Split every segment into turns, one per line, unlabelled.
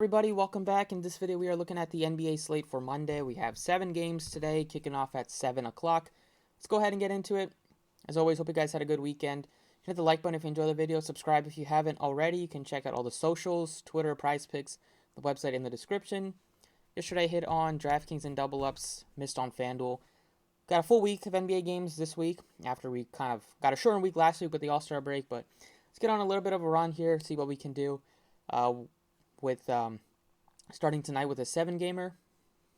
Everybody, welcome back. In this video, we are looking at the NBA slate for Monday. We have 7 games today, kicking off at 7 o'clock. Let's go ahead and get into it. As always, hope you guys had a good weekend. Hit the like button if you enjoyed the video. Subscribe if you haven't already. You can check out all the socials, Twitter, Prize Picks, the website in the description. Yesterday, hit on DraftKings and double ups, missed on FanDuel. Got a full week of NBA games this week after we kind of got a shortened week last week with the All-Star break. But let's get on a little bit of a run here, see what we can do. With starting tonight with a 7-gamer.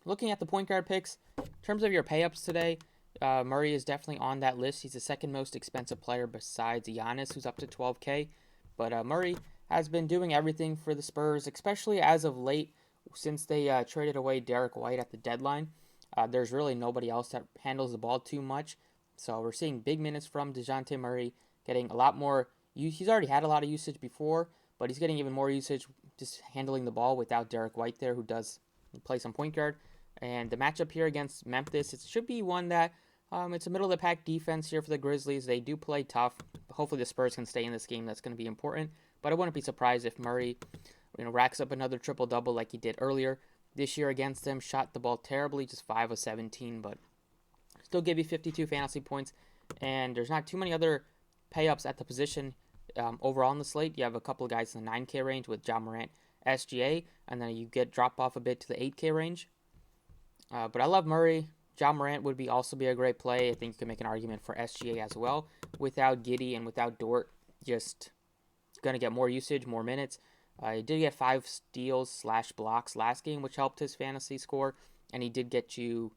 Looking at the point guard picks, in terms of your pay-ups today, Murray is definitely on that list. He's the second most expensive player besides Giannis, who's up to $12K. But Murray has been doing everything for the Spurs, especially as of late, since they traded away Derek White at the deadline. There's really nobody else that handles the ball too much. So we're seeing big minutes from DeJounte Murray, getting a lot more. He's already had a lot of usage before, but he's getting even more usage just handling the ball without Derek White there, who does play some point guard. And the matchup here against Memphis, it should be one that it's a middle-of-the-pack defense here for the Grizzlies. They do play tough. Hopefully the Spurs can stay in this game. That's going to be important. But I wouldn't be surprised if Murray racks up another triple-double like he did earlier this year against them. Shot the ball terribly, just 5 of 17, but still give you 52 fantasy points. And there's not too many other pay-ups at the position overall on the slate. You have a couple of guys in the 9K range with Ja Morant, SGA, and then you get drop off a bit to the 8K range. But I love Murray. Ja Morant would also be a great play. I think you can make an argument for SGA as well. Without Giddey and without Dort, just going to get more usage, more minutes. He did get 5 steals / blocks last game, which helped his fantasy score. And he did shoot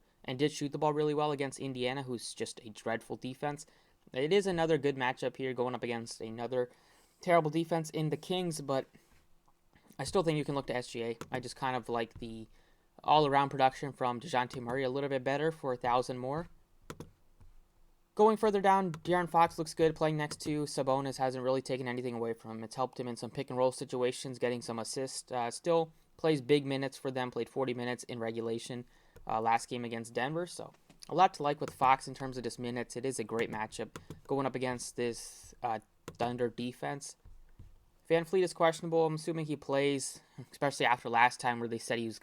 the ball really well against Indiana, who's just a dreadful defense. It is another good matchup here going up against another terrible defense in the Kings, but I still think you can look to SGA. I just kind of like the all-around production from DeJounte Murray a little bit better for 1,000 more. Going further down, De'Aaron Fox looks good playing next to Sabonis. Hasn't really taken anything away from him. It's helped him in some pick-and-roll situations, getting some assists. Still plays big minutes for them, played 40 minutes in regulation last game against Denver, so a lot to like with Fox in terms of just minutes. It is a great matchup going up against this Thunder defense. VanVleet is questionable. I'm assuming he plays, especially after last time where they said he was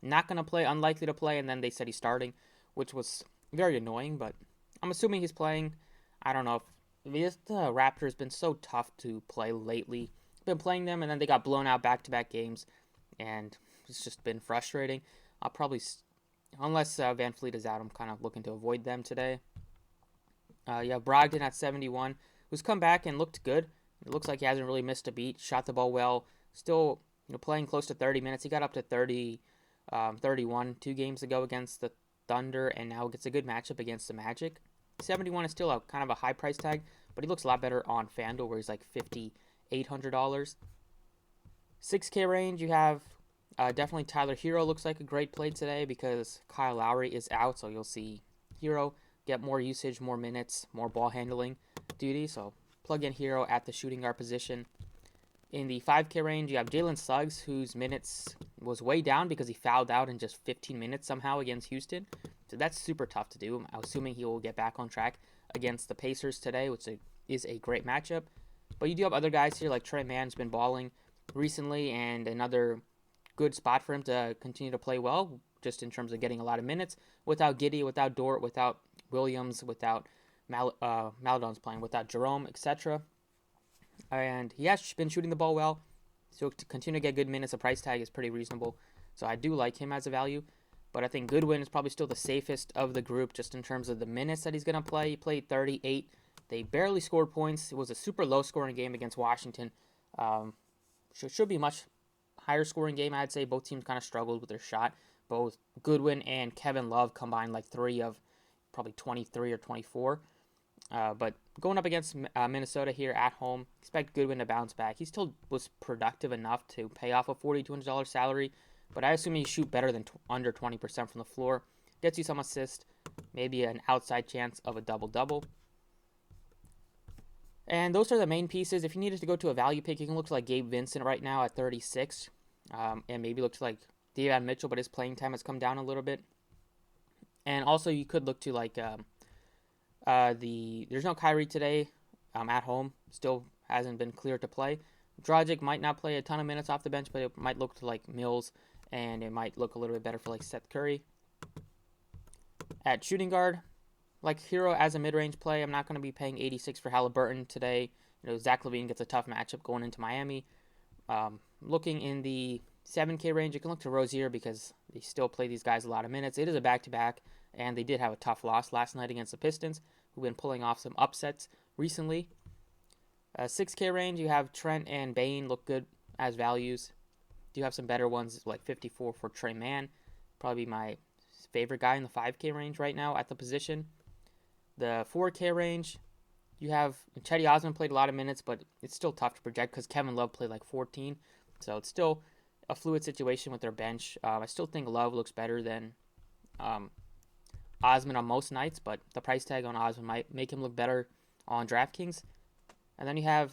not gonna play, unlikely to play, and then they said he's starting, which was very annoying. But I'm assuming he's playing. I don't know if the Raptors been so tough to play lately. Been playing them, and then they got blown out back-to-back games, and it's just been frustrating. I'll probably. Unless VanVleet is out, I'm kind of looking to avoid them today. You have Brogdon at 71, who's come back and looked good. It looks like he hasn't really missed a beat. Shot the ball well. Still playing close to 30 minutes. He got up to 31 2 games ago against the Thunder, and now gets a good matchup against the Magic. 71 is still a kind of a high price tag, but he looks a lot better on FanDuel, where he's like $5,800. 6K range, you have definitely Tyler Hero looks like a great play today because Kyle Lowry is out, so you'll see Hero get more usage, more minutes, more ball handling duty. So plug in Hero at the shooting guard position. In the 5K range, you have Jalen Suggs, whose minutes was way down because he fouled out in just 15 minutes somehow against Houston. So that's super tough to do. I'm assuming he will get back on track against the Pacers today, which is a great matchup. But you do have other guys here, like Trey Mann's been balling recently, and another good spot for him to continue to play well, just in terms of getting a lot of minutes without Giddey, without Dort, without Williams, without Maledon's playing, without Jerome, etc. And he has been shooting the ball well, so to continue to get good minutes, the price tag is pretty reasonable. So I do like him as a value, but I think Goodwin is probably still the safest of the group just in terms of the minutes that he's going to play. He played 38. They barely scored points. It was a super low-scoring game against Washington. Should be much higher scoring game, I'd say. Both teams kind of struggled with their shot. Both Goodwin and Kevin Love combined like 3 of probably 23 or 24. But going up against Minnesota here at home, expect Goodwin to bounce back. He still was productive enough to pay off a $4,200 salary, but I assume he shoot better than under 20% from the floor. Gets you some assist, maybe an outside chance of a double-double. And those are the main pieces. If you needed to go to a value pick, you can look to like Gabe Vincent right now at 36. And maybe look to like Davion Mitchell, but his playing time has come down a little bit. And also you could look to like there's no Kyrie today at home. Still hasn't been cleared to play. Dragic might not play a ton of minutes off the bench, but it might look to like Mills, and it might look a little bit better for like Seth Curry. At shooting guard, like Hero as a mid-range play, I'm not going to be paying 86 for Halliburton today. Zach LaVine gets a tough matchup going into Miami. Looking in the 7K range, you can look to Rozier because they still play these guys a lot of minutes. It is a back-to-back, and they did have a tough loss last night against the Pistons, who've been pulling off some upsets recently. 6K range, you have Trent and Bane look good as values. Do have some better ones like 54 for Trey Mann, probably my favorite guy in the 5K range right now at the position. The 4K range, you have Chetty Osman played a lot of minutes, but it's still tough to project because Kevin Love played like 14, so it's still a fluid situation with their bench. I still think Love looks better than Osman on most nights, but the price tag on Osman might make him look better on DraftKings. And then you have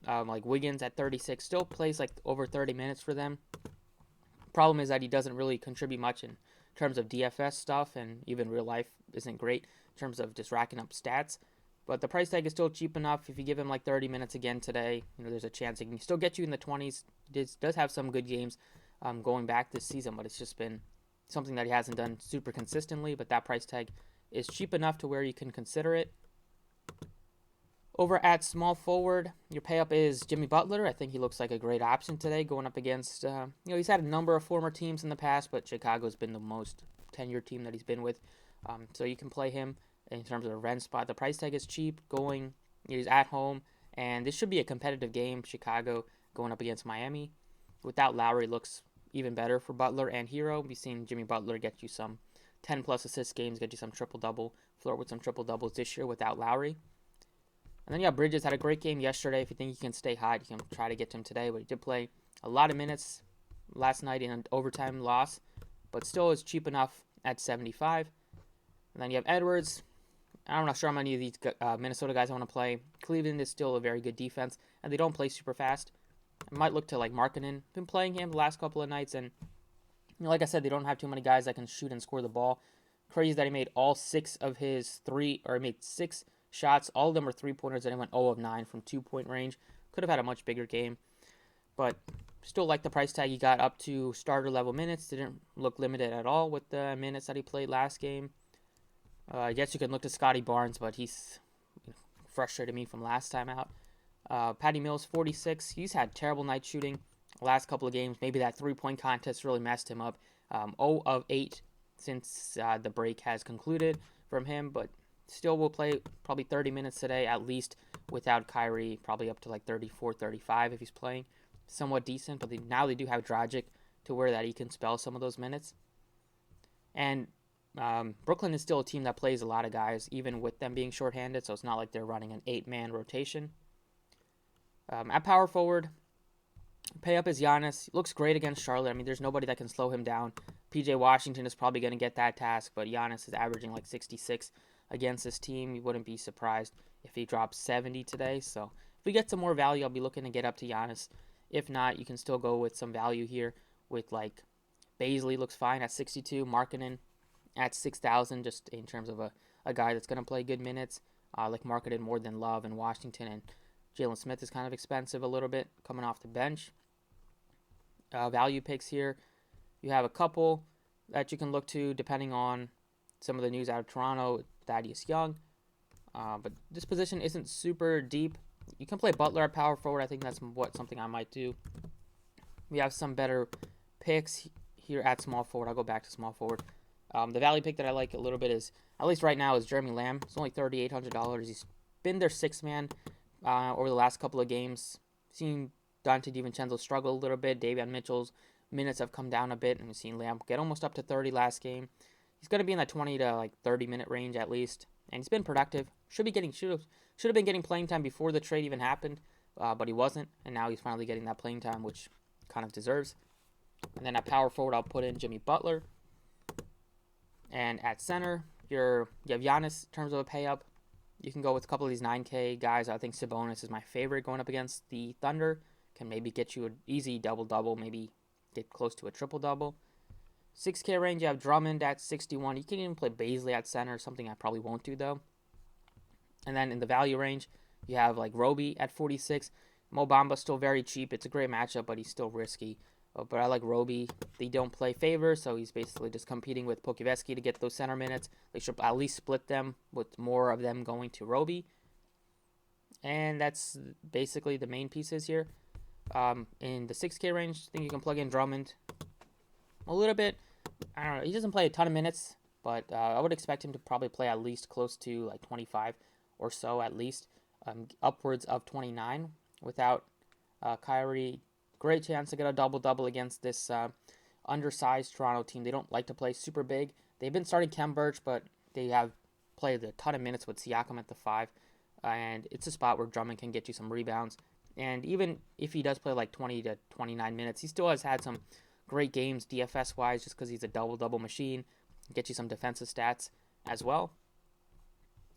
like Wiggins at 36, still plays like over 30 minutes for them. Problem is that he doesn't really contribute much in terms of DFS stuff, and even real life isn't great in terms of just racking up stats. But the price tag is still cheap enough. If you give him like 30 minutes again today, there's a chance he can still get you in the 20s. He does have some good games going back this season, but it's just been something that he hasn't done super consistently. But that price tag is cheap enough to where you can consider it. Over at small forward, your pay up is Jimmy Butler. I think he looks like a great option today going up against, he's had a number of former teams in the past, but Chicago's been the most tenured team that he's been with. So you can play him in terms of a rent spot. The price tag is cheap he's at home, and this should be a competitive game. Chicago going up against Miami. Without Lowry looks even better for Butler and Hero. We've seen Jimmy Butler get you some 10 plus assist games, get you some triple-double, flirt with some triple-doubles this year without Lowry. And then Bridges had a great game yesterday. If you think he can stay hot, you can try to get to him today. But he did play a lot of minutes last night in an overtime loss, but still is cheap enough at 75. And then you have Edwards. I'm not sure how many of these Minnesota guys I want to play. Cleveland is still a very good defense, and they don't play super fast. I might look to like Markkanen. Been playing him the last couple of nights, and like I said, they don't have too many guys that can shoot and score the ball. Crazy that he made all 6 of his he made 6 shots. All of them were 3-pointers, and he went 0 of 9 from 2-point range. Could have had a much bigger game, but still like the price tag he got up to starter level minutes. Didn't look limited at all with the minutes that he played last game. I guess you can look to Scotty Barnes, but he's frustrated me from last time out. Patty Mills, 46. He's had terrible night shooting the last couple of games. Maybe that 3-point contest really messed him up. 0 of 8 since the break has concluded from him, but still will play probably 30 minutes today at least without Kyrie, probably up to like 34, 35 if he's playing somewhat decent. But now they do have Dragic to where that he can spell some of those minutes. And Brooklyn is still a team that plays a lot of guys, even with them being shorthanded, so it's not like they're running an 8-man rotation. At power forward, pay up is Giannis. Looks great against Charlotte. I mean, there's nobody that can slow him down. PJ Washington is probably going to get that task, but Giannis is averaging like 66 against this team. You wouldn't be surprised if he drops 70 today. So if we get some more value, I'll be looking to get up to Giannis. If not, you can still go with some value here with like Baisley looks fine at 62, Markkanen at 6,000, just in terms of a guy that's going to play good minutes. Like Markkanen more than Love and Washington, and Jalen Smith is kind of expensive a little bit coming off the bench. Value picks here. You have a couple that you can look to depending on some of the news out of Toronto. Thaddeus Young. But this position isn't super deep. You can play Butler at power forward. I think that's something I might do. We have some better picks here at small forward. I'll go back to small forward. The value pick that I like a little bit is, at least right now, is Jeremy Lamb. It's only $3,800. He's been their 6th man over the last couple of games. Seen Dante DiVincenzo struggle a little bit. Davion Mitchell's minutes have come down a bit, and we've seen Lamb get almost up to 30 last game. He's going to be in that 20 to like 30 minute range at least, and he's been productive. Should have been getting playing time before the trade even happened, but he wasn't, and now he's finally getting that playing time, which kind of deserves. And then at power forward, I'll put in Jimmy Butler. And at center, you have Giannis in terms of a pay up. You can go with a couple of these 9K guys. I think Sabonis is my favorite going up against the Thunder. Can maybe get you an easy double-double, maybe get close to a triple-double. 6K range, you have Drummond at 61. You can even play Baisley at center, something I probably won't do, though. And then in the value range, you have like Roby at 46. Mo Bamba's still very cheap. It's a great matchup, but he's still risky. But I like Roby. They don't play favor, so he's basically just competing with Pokuveski to get those center minutes. They should at least split them with more of them going to Roby. And that's basically the main pieces here. In the 6K range, I think you can plug in Drummond a little bit. I don't know. He doesn't play a ton of minutes, but I would expect him to probably play at least close to like 25 or so at least, upwards of 29 without Kyrie. Great chance to get a double-double against this undersized Toronto team. They don't like to play super big. They've been starting Khem Birch, but they have played a ton of minutes with Siakam at the 5. And it's a spot where Drummond can get you some rebounds. And even if he does play like 20 to 29 minutes, he still has had some great games DFS-wise just because he's a double-double machine. Get you some defensive stats as well.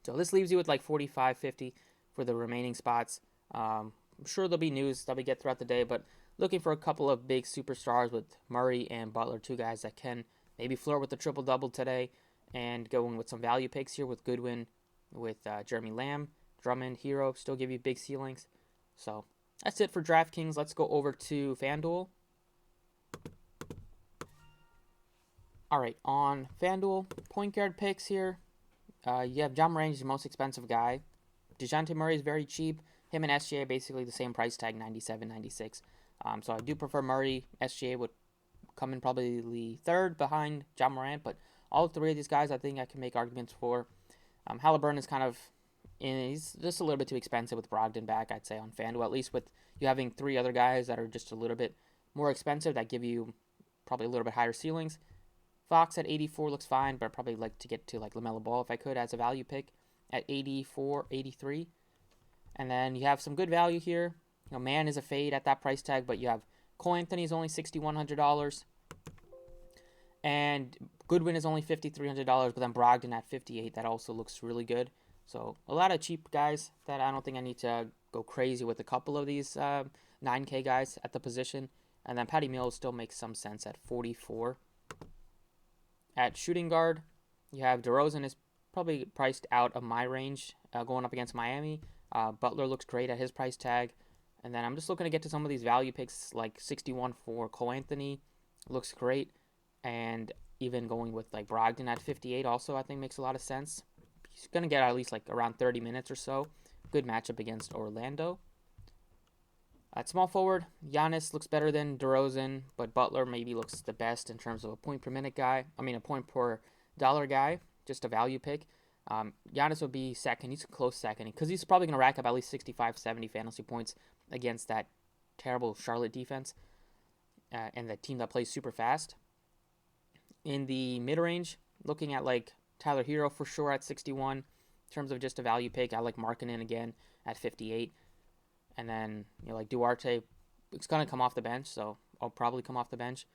So this leaves you with like 45, 50 for the remaining spots. I'm sure there'll be news that we get throughout the day, but looking for a couple of big superstars with Murray and Butler, two guys that can maybe flirt with the triple-double today, and going with some value picks here with Goodwin, with Jeremy Lamb, Drummond, Hero, still give you big ceilings. So that's it for DraftKings. Let's go over to FanDuel. All right, on FanDuel, point guard picks here. You have John Morant, the most expensive guy. DeJounte Murray is very cheap. Him and SGA are basically the same price tag, 97, 96. So I do prefer Murray. SGA would come in probably third behind John Morant, but all three of these guys I think I can make arguments for. Halliburton is kind of he's just a little bit too expensive with Brogdon back, I'd say, on FanDuel, at least with you having three other guys that are just a little bit more expensive that give you probably a little bit higher ceilings. Fox at 84 looks fine, but I'd probably like to get to like LaMelo Ball if I could as a value pick at 84, 83. And then you have some good value here. Man is a fade at that price tag, but you have Cole Anthony is only $6,100. And Goodwin is only $5,300, but then Brogdon at 58. That also looks really good. So a lot of cheap guys that I don't think I need to go crazy with a couple of these 9K guys at the position. And then Patty Mills still makes some sense at 44. At shooting guard, you have DeRozan is probably priced out of my range going up against Miami. Butler looks great at his price tag. And then I'm just looking to get to some of these value picks like 61 for Cole Anthony. Looks great. And even going with like Brogdon at 58 also I think makes a lot of sense. He's going to get at least like around 30 minutes or so. Good matchup against Orlando. At small forward, Giannis looks better than DeRozan, but Butler maybe looks the best in terms of a point per minute guy. A point per dollar guy, just a value pick. Giannis would be second. He's a close second because he's probably going to rack up at least 65, 70 fantasy points against that terrible Charlotte defense and the team that plays super fast. In the mid-range, looking at like Tyler Hero for sure at 61. In terms of just a value pick, I like Markkanen again at 58. And then, like Duarte, it's going to come off the bench, so I'll probably come off the bench.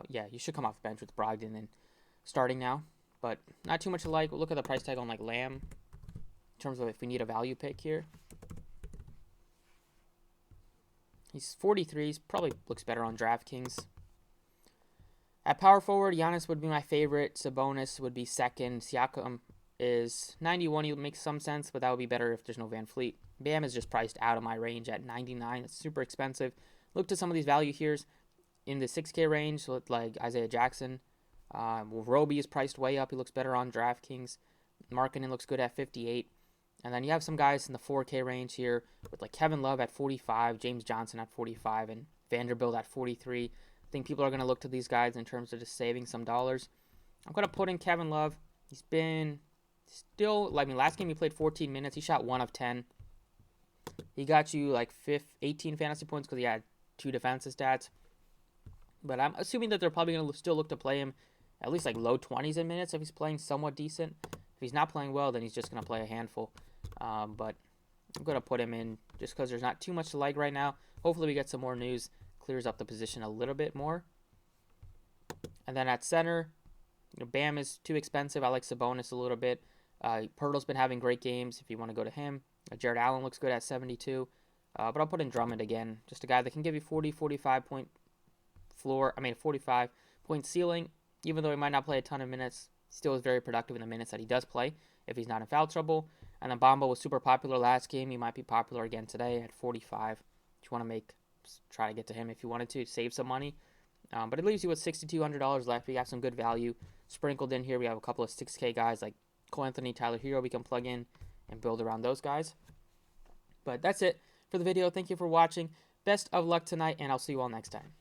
You should come off the bench with Brogdon and starting now. But not too much to like. We'll look at the price tag on like Lamb in terms of if we need a value pick here. He's 43. He probably looks better on DraftKings. At power forward, Giannis would be my favorite. Sabonis would be second. Siakam is 91. He makes some sense, but that would be better if there's no Van Fleet. Bam is just priced out of my range at 99. It's super expensive. Look to some of these value here in the 6K range, like Isaiah Jackson. Roby is priced way up. He looks better on DraftKings. Markkanen looks good at 58. And then you have some guys in the 4K range here with like Kevin Love at 45, James Johnson at 45, and Vanderbilt at 43. I think people are going to look to these guys in terms of just saving some dollars. I'm going to put in Kevin Love. He's been last game he played 14 minutes. He shot 1 of 10. He got you like 18 fantasy points because he had 2 defensive stats. But I'm assuming that they're probably going to still look to play him at least like low 20s in minutes if he's playing somewhat decent. If he's not playing well, then he's just going to play a handful. But I'm going to put him in just because there's not too much to like right now. Hopefully we get some more news, clears up the position a little bit more. And then at center, Bam is too expensive. I like Sabonis a little bit. Pirtle's been having great games if you want to go to him. Jared Allen looks good at 72. But I'll put in Drummond again. Just a guy that can give you 40, 45 point 45 point ceiling. Even though he might not play a ton of minutes, still is very productive in the minutes that he does play if he's not in foul trouble. And then Bamba was super popular last game. He might be popular again today at 45. you want to try to get to him if you wanted to, save some money. But it leaves you with $6,200 left. We have some good value sprinkled in here. We have a couple of 6K guys like Cole Anthony, Tyler Hero we can plug in and build around those guys. But that's it for the video. Thank you for watching. Best of luck tonight, and I'll see you all next time.